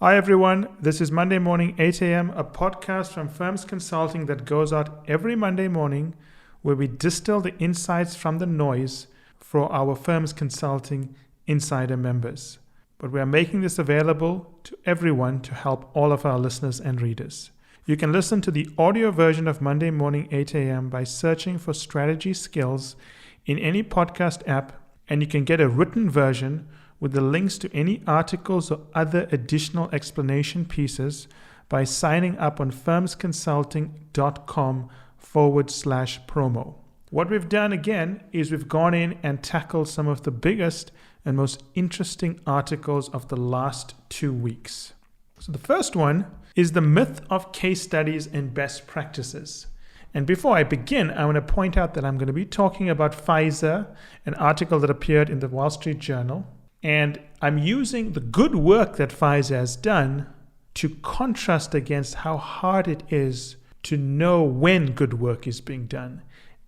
Hi everyone, this is Monday morning 8 a.m., a podcast from Firms Consulting that goes out every Monday morning where we distill the insights from the noise for our Firms Consulting Insider members. But we are making this available to everyone to help all of our listeners and readers. You can listen to the audio version of Monday morning 8 a.m. by searching for Strategy Skills in any podcast app, and you can get a written version with the links to any articles or other additional explanation pieces by signing up on firmsconsulting.com/promo. What we've done again is we've gone in and tackled some of the biggest and most interesting articles of the last 2 weeks. So the first one is the myth of case studies and best practices. And before I begin, I want to point out that I'm going to be talking about Pfizer, an article that appeared in the Wall Street Journal. And I'm using the good work that Pfizer has done to contrast against how hard it is to know when good work is being done.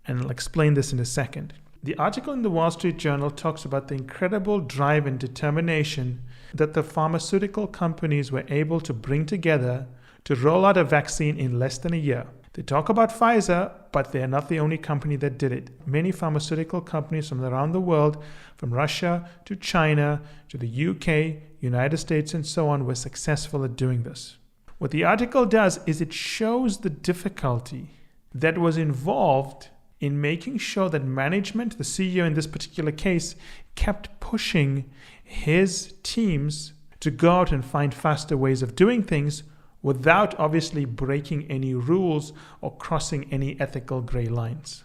And I'll explain this in a second. The article in the Wall Street Journal talks about the incredible drive and determination that the pharmaceutical companies were able to bring together to roll out a vaccine in less than a year. They talk about Pfizer, but they're not the only company that did it. Many pharmaceutical companies from around the world, from Russia to China to the UK, United States, and so on, were successful at doing this. What the article does is it shows the difficulty that was involved in making sure that management, the CEO in this particular case, kept pushing his teams to go out and find faster ways of doing things without obviously breaking any rules or crossing any ethical gray lines.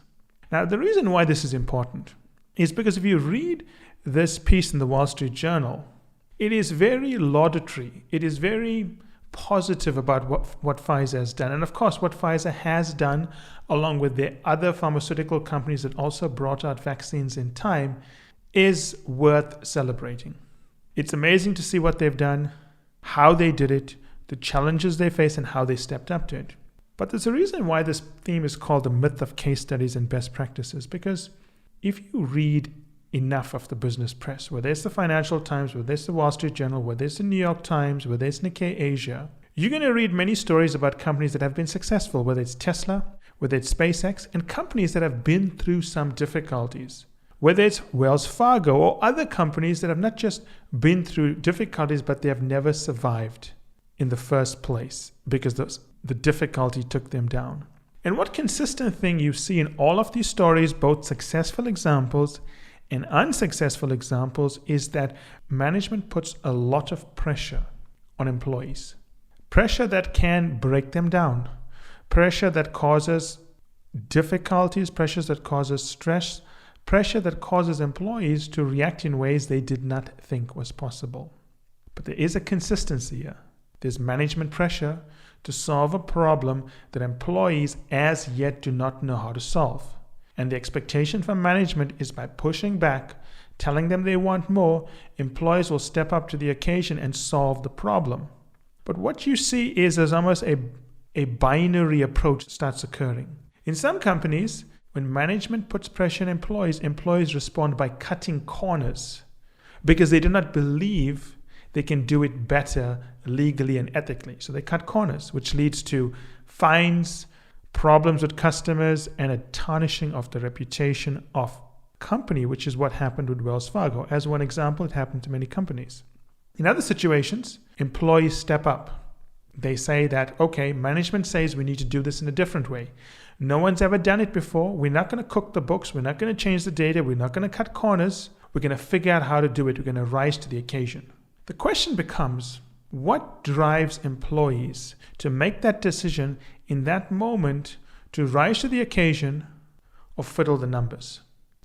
Now, the reason why this is important is because if you read this piece in the Wall Street Journal, it is very laudatory. It is very positive about what Pfizer has done. And of course, what Pfizer has done, along with the other pharmaceutical companies that also brought out vaccines in time, is worth celebrating. It's amazing to see what they've done, how they did it, the challenges they face, and how they stepped up to it. But there's a reason why this theme is called the myth of case studies and best practices, because if you read enough of the business press, whether it's the Financial Times, whether it's the Wall Street Journal, whether it's the New York Times, whether it's Nikkei Asia, you're going to read many stories about companies that have been successful, whether it's Tesla, whether it's SpaceX, and companies that have been through some difficulties. Whether it's Wells Fargo or other companies that have not just been through difficulties, but they have never survived in the first place because the difficulty took them down. And what consistent thing you see in all of these stories, both successful examples and unsuccessful examples, is that management puts a lot of pressure on employees. Pressure that can break them down. Pressure that causes difficulties, pressure that causes stress, pressure that causes employees to react in ways they did not think was possible. But there is a consistency here. There's management pressure to solve a problem that employees as yet do not know how to solve. And the expectation from management is by pushing back, telling them they want more, employees will step up to the occasion and solve the problem. But what you see is there's almost a binary approach starts occurring. In some companies, when management puts pressure on employees respond by cutting corners because they do not believe they can do it better legally and ethically. So they cut corners, which leads to fines, problems with customers, and a tarnishing of the reputation of company, which is what happened with Wells Fargo. As one example, it happened to many companies. In other situations, employees step up. They say that, okay, management says we need to do this in a different way. No one's ever done it before. We're not going to cook the books. We're not going to change the data. We're not going to cut corners. We're going to figure out how to do it. We're going to rise to the occasion. The question becomes, what drives employees to make that decision in that moment to rise to the occasion or fiddle the numbers?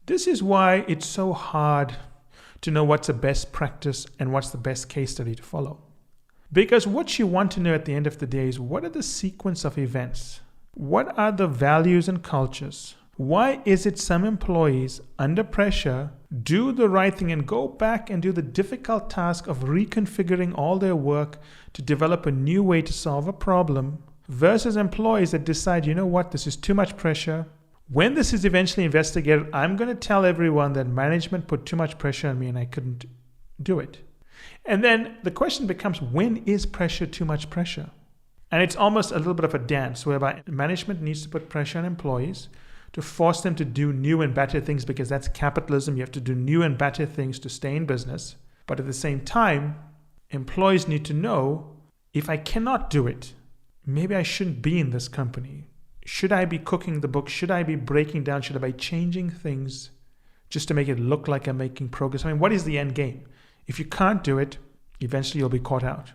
This is why it's so hard to know what's the best practice and what's the best case study to follow. Because what you want to know at the end of the day is, what are the sequence of events? What are the values and cultures? Why is it some employees under pressure do the right thing and go back and do the difficult task of reconfiguring all their work to develop a new way to solve a problem, versus employees that decide, you know what, this is too much pressure. When this is eventually investigated, I'm going to tell everyone that management put too much pressure on me and I couldn't do it. And then the question becomes, when is pressure too much pressure? And it's almost a little bit of a dance whereby management needs to put pressure on employees to force them to do new and better things, because that's capitalism. You have to do new and better things to stay in business. But at the same time, employees need to know, if I cannot do it, maybe I shouldn't be in this company. Should I be cooking the book? Should I be breaking down? Should I be changing things just to make it look like I'm making progress? I mean, what is the end game? If you can't do it, eventually you'll be caught out.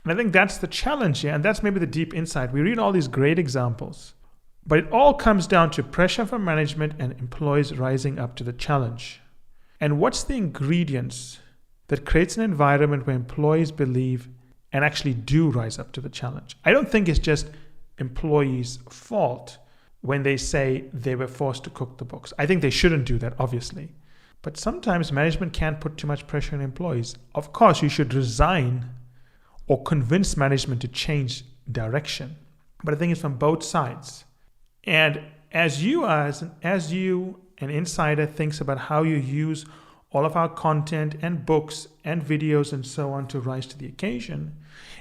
And I think that's the challenge here, and that's maybe the deep insight. We read all these great examples, but it all comes down to pressure from management and employees rising up to the challenge. And what's the ingredients that creates an environment where employees believe and actually do rise up to the challenge? I don't think it's just employees' fault when they say they were forced to cook the books. I think they shouldn't do that, obviously. But sometimes management can't put too much pressure on employees. Of course, you should resign or convince management to change direction. But I think it's from both sides. And as you, an insider, thinks about how you use all of our content and books and videos and so on to rise to the occasion,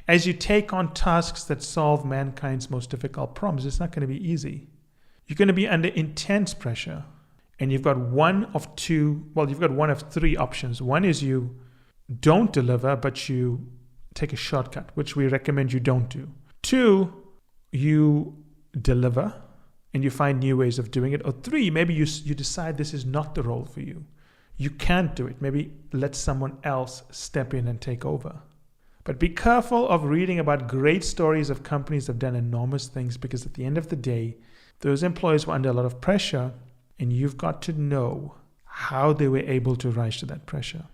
as you take on tasks that solve mankind's most difficult problems, it's not going to be easy. You're going to be under intense pressure. And you've got one of three options. One is you don't deliver, but you take a shortcut, which we recommend you don't do. 2, you deliver and you find new ways of doing it. Or 3, maybe you decide this is not the role for you. You can't do it. Maybe let someone else step in and take over. But be careful of reading about great stories of companies that have done enormous things, because at the end of the day, those employees were under a lot of pressure, and you've got to know how they were able to rise to that pressure.